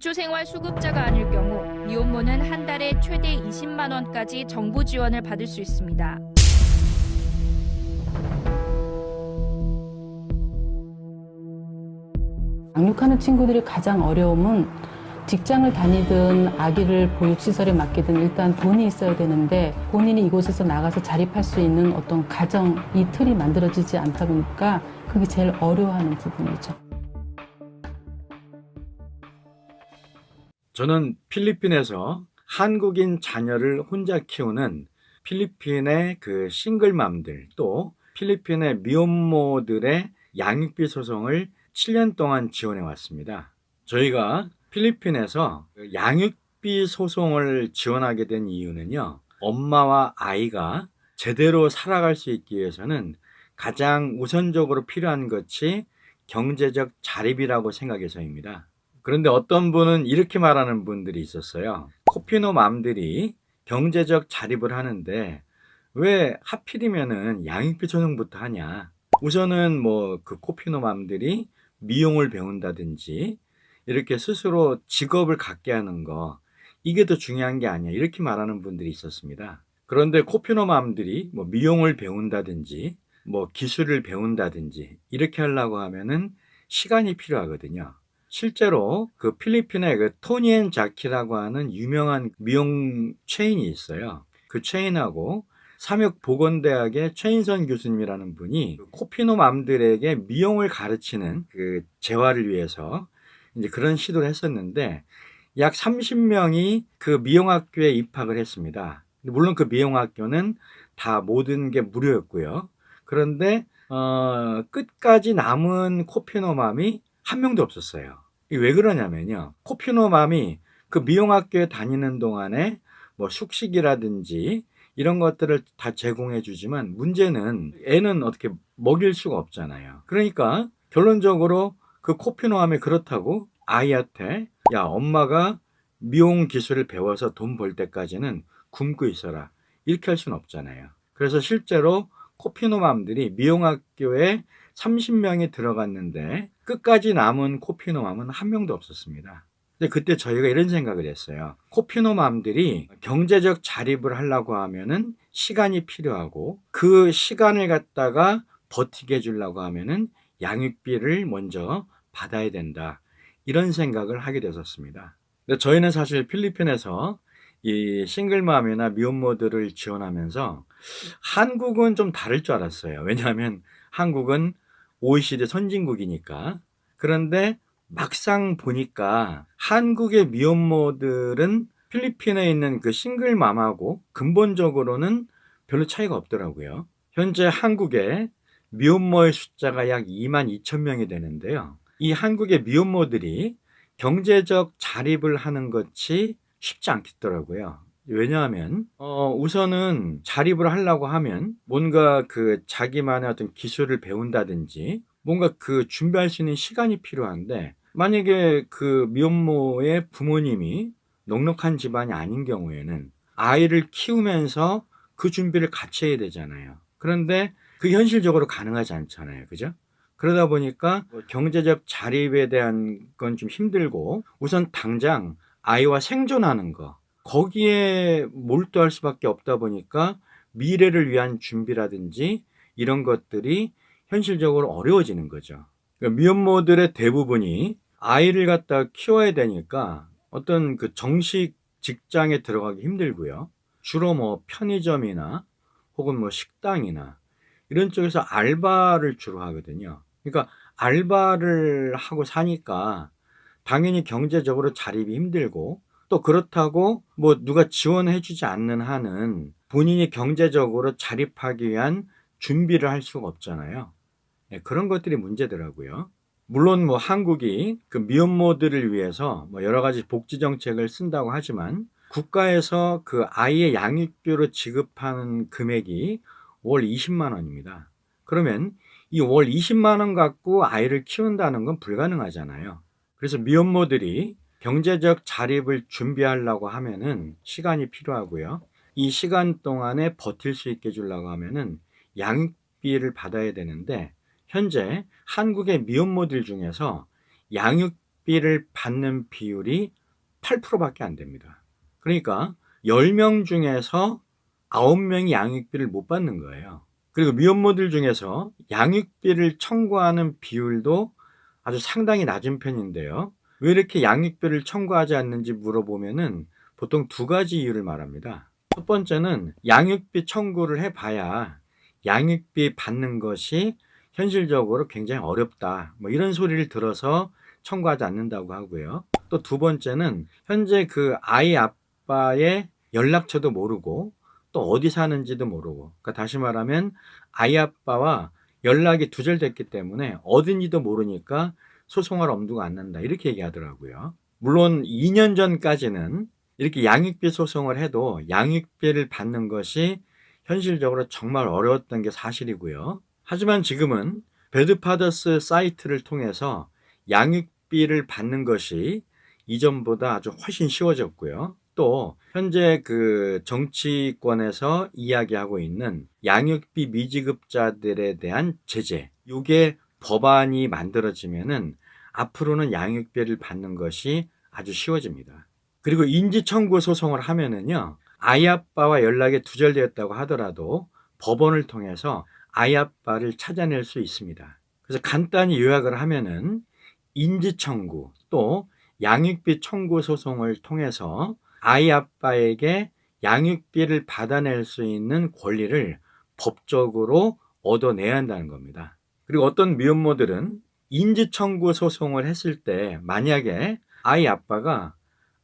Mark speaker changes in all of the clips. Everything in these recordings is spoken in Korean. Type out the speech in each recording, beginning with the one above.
Speaker 1: 기초생활 수급자가 아닐 경우 미혼모는 한 달에 최대 20만 원까지 정부 지원을 받을 수 있습니다.
Speaker 2: 양육하는 친구들의 가장 어려움은 직장을 다니든 아기를 보육시설에 맡기든 일단 돈이 있어야 되는데 본인이 이곳에서 나가서 자립할 수 있는 어떤 가정, 이 틀이 만들어지지 않다 보니까 그게 제일 어려워하는 부분이죠.
Speaker 3: 저는 필리핀에서 한국인 자녀를 혼자 키우는 필리핀의 그 싱글맘들 또 필리핀의 미혼모들의 양육비 소송을 7년 동안 지원해 왔습니다. 저희가 필리핀에서 양육비 소송을 지원하게 된 이유는요, 엄마와 아이가 제대로 살아갈 수 있기 위해서는 가장 우선적으로 필요한 것이 경제적 자립이라고 생각해서입니다. 그런데 어떤 분은 이렇게 말하는 분들이 있었어요. 코피노 맘들이 경제적 자립을 하는데 왜 하필이면은 양육비 소송부터 하냐. 우선은 뭐 그 코피노 맘들이 미용을 배운다든지 이렇게 스스로 직업을 갖게 하는 거, 이게 더 중요한 게 아니야, 이렇게 말하는 분들이 있었습니다. 그런데 코피노 맘들이 뭐 미용을 배운다든지 뭐 기술을 배운다든지 이렇게 하려고 하면은 시간이 필요하거든요. 실제로 그 필리핀에 그 토니 앤 자키라고 하는 유명한 미용 체인이 있어요. 그 체인하고 삼육보건대학의 최인선 교수님이라는 분이 코피노 맘들에게 미용을 가르치는 그 재활을 위해서 이제 그런 시도를 했었는데 약 30명이 그 미용학교에 입학을 했습니다. 물론 그 미용학교는 다 모든 게 무료였고요. 그런데 끝까지 남은 코피노맘이 한 명도 없었어요. 이게 왜 그러냐면요, 코피노맘이 그 미용학교에 다니는 동안에 뭐 숙식이라든지 이런 것들을 다 제공해 주지만 문제는 애는 어떻게 먹일 수가 없잖아요. 그러니까 결론적으로 그 코피노맘이 그렇다고 아이한테 야, 엄마가 미용 기술을 배워서 돈 벌 때까지는 굶고 있어라, 이렇게 할 수는 없잖아요. 그래서 실제로 코피노맘들이 미용학교에 30명이 들어갔는데 끝까지 남은 코피노맘은 한 명도 없었습니다. 근데 그때 저희가 이런 생각을 했어요. 코피노맘들이 경제적 자립을 하려고 하면은 시간이 필요하고 그 시간을 갖다가 버티게 해주려고 하면은 양육비를 먼저 받아야 된다, 이런 생각을 하게 됐었습니다. 근데 저희는 사실 필리핀에서 이 싱글맘이나 미혼모들을 지원하면서 한국은 좀 다를 줄 알았어요. 왜냐하면 한국은 OECD 선진국이니까. 그런데 막상 보니까 한국의 미혼모들은 필리핀에 있는 그 싱글맘하고 근본적으로는 별로 차이가 없더라고요. 현재 한국에 미혼모의 숫자가 약 2만 2천 명이 되는데요. 이 한국의 미혼모들이 경제적 자립을 하는 것이 쉽지 않겠더라고요. 왜냐하면 우선은 자립을 하려고 하면 뭔가 그 자기만의 어떤 기술을 배운다든지 뭔가 그 준비할 수 있는 시간이 필요한데, 만약에 그 미혼모의 부모님이 넉넉한 집안이 아닌 경우에는 아이를 키우면서 그 준비를 같이 해야 되잖아요. 그런데 그게 현실적으로 가능하지 않잖아요. 그죠? 그러다 보니까 경제적 자립에 대한 건 좀 힘들고 우선 당장 아이와 생존하는 거, 거기에 몰두할 수밖에 없다 보니까 미래를 위한 준비라든지 이런 것들이 현실적으로 어려워지는 거죠. 그러니까 미혼모들의 대부분이 아이를 갖다 키워야 되니까 어떤 그 정식 직장에 들어가기 힘들고요. 주로 뭐 편의점이나 혹은 뭐 식당이나 이런 쪽에서 알바를 주로 하거든요. 그러니까 알바를 하고 사니까 당연히 경제적으로 자립이 힘들고, 또 그렇다고 뭐 누가 지원해 주지 않는 한은 본인이 경제적으로 자립하기 위한 준비를 할 수가 없잖아요. 그런 것들이 문제더라고요. 물론 뭐 한국이 그 미혼모들을 위해서 뭐 여러 가지 복지 정책을 쓴다고 하지만 국가에서 그 아이의 양육비로 지급하는 금액이 월 20만 원입니다. 그러면 이 월 20만 원 갖고 아이를 키운다는 건 불가능하잖아요. 그래서 미혼모들이 경제적 자립을 준비하려고 하면은 시간이 필요하고요. 이 시간 동안에 버틸 수 있게 해주려고 하면은 양육비를 받아야 되는데, 현재 한국의 미혼모들 중에서 양육비 양육비를 받는 비율이 8%밖에 안 됩니다. 그러니까 10명 중에서 9명이 양육비를 못 받는 거예요. 그리고 미혼모들 중에서 양육비를 청구하는 비율도 아주 상당히 낮은 편인데요. 왜 이렇게 양육비를 청구하지 않는지 물어보면은 보통 두 가지 이유를 말합니다. 첫 번째는 양육비 청구를 해봐야 양육비 받는 것이 현실적으로 굉장히 어렵다. 뭐 이런 소리를 들어서 청구하지 않는다고 하고요. 또 두 번째는 현재 그 아이 아빠의 연락처도 모르고 또 어디 사는지도 모르고, 그러니까 다시 말하면 아이 아빠와 연락이 두절됐기 때문에 어딘지도 모르니까 소송할 엄두가 안 난다, 이렇게 얘기하더라고요. 물론 2년 전까지는 이렇게 양육비 소송을 해도 양육비를 받는 것이 현실적으로 정말 어려웠던 게 사실이고요. 하지만 지금은 배드파더스 사이트를 통해서 양육비를 받는 것이 이전보다 아주 훨씬 쉬워졌고요. 또 현재 그 정치권에서 이야기하고 있는 양육비 미지급자들에 대한 제재, 이게 법안이 만들어지면은 앞으로는 양육비를 받는 것이 아주 쉬워집니다. 그리고 인지청구 소송을 하면은요, 아이 아빠와 연락이 두절되었다고 하더라도 법원을 통해서 아이 아빠를 찾아낼 수 있습니다. 그래서 간단히 요약을 하면은 인지청구 또 양육비 청구 소송을 통해서 아이 아빠에게 양육비를 받아낼 수 있는 권리를 법적으로 얻어내야 한다는 겁니다. 그리고 어떤 미혼모들은 인지청구 소송을 했을 때 만약에 아이 아빠가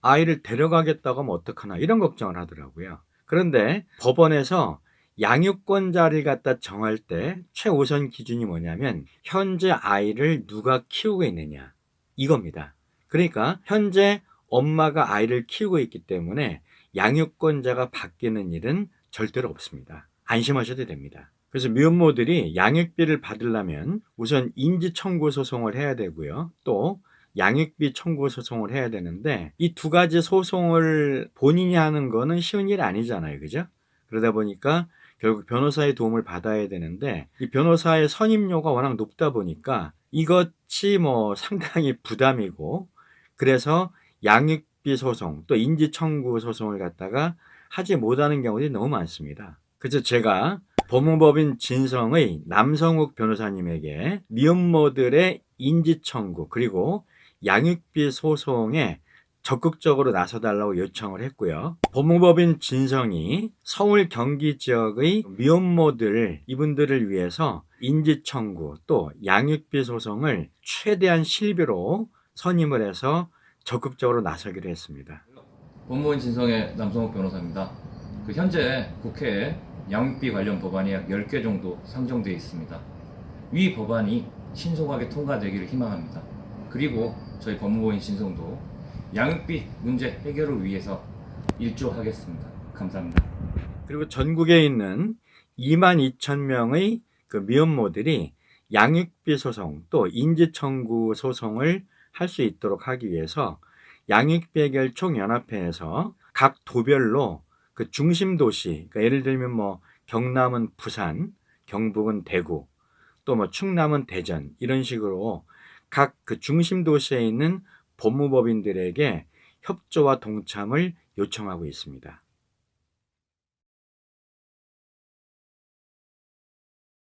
Speaker 3: 아이를 데려가겠다고 하면 어떡하나, 이런 걱정을 하더라고요. 그런데 법원에서 양육권자를 갖다 정할 때 최우선 기준이 뭐냐면 현재 아이를 누가 키우고 있느냐, 이겁니다. 그러니까 현재 엄마가 아이를 키우고 있기 때문에 양육권자가 바뀌는 일은 절대로 없습니다. 안심하셔도 됩니다. 그래서 미혼모들이 양육비를 받으려면 우선 인지청구 소송을 해야 되고요. 또 양육비 청구 소송을 해야 되는데 이 두 가지 소송을 본인이 하는 거는 쉬운 일이 아니잖아요. 그죠? 그러다 보니까 결국 변호사의 도움을 받아야 되는데 이 변호사의 선임료가 워낙 높다 보니까 이것이 뭐 상당히 부담이고, 그래서 양육비 소송 또 인지청구 소송을 갖다가 하지 못하는 경우들이 너무 많습니다. 그래서 제가 법무법인 진성의 남성욱 변호사님에게 미혼모들의 인지청구 그리고 양육비 소송에 적극적으로 나서달라고 요청을 했고요. 법무법인 진성이 서울 경기 지역의 미혼모들, 이분들을 위해서 인지청구 또 양육비 소송을 최대한 실비로 선임을 해서 적극적으로 나서기로 했습니다.
Speaker 4: 법무법인 진성의 남성욱 변호사입니다. 현재 국회에 양육비 관련 법안이 약 10개 정도 상정되어 있습니다. 위 법안이 신속하게 통과되기를 희망합니다. 그리고 저희 법무법인 진성도 양육비 문제 해결을 위해서 일조하겠습니다. 감사합니다.
Speaker 3: 그리고 전국에 있는 22,000명의 그 미혼모들이 양육비 소송 또 인지청구 소송을 할 수 있도록 하기 위해서 양육비 해결 총연합회에서 각 도별로 그 중심 도시, 그러니까 예를 들면 뭐 경남은 부산, 경북은 대구, 또 뭐 충남은 대전, 이런 식으로 각 그 중심 도시에 있는 법무법인들에게 협조와 동참을 요청하고 있습니다.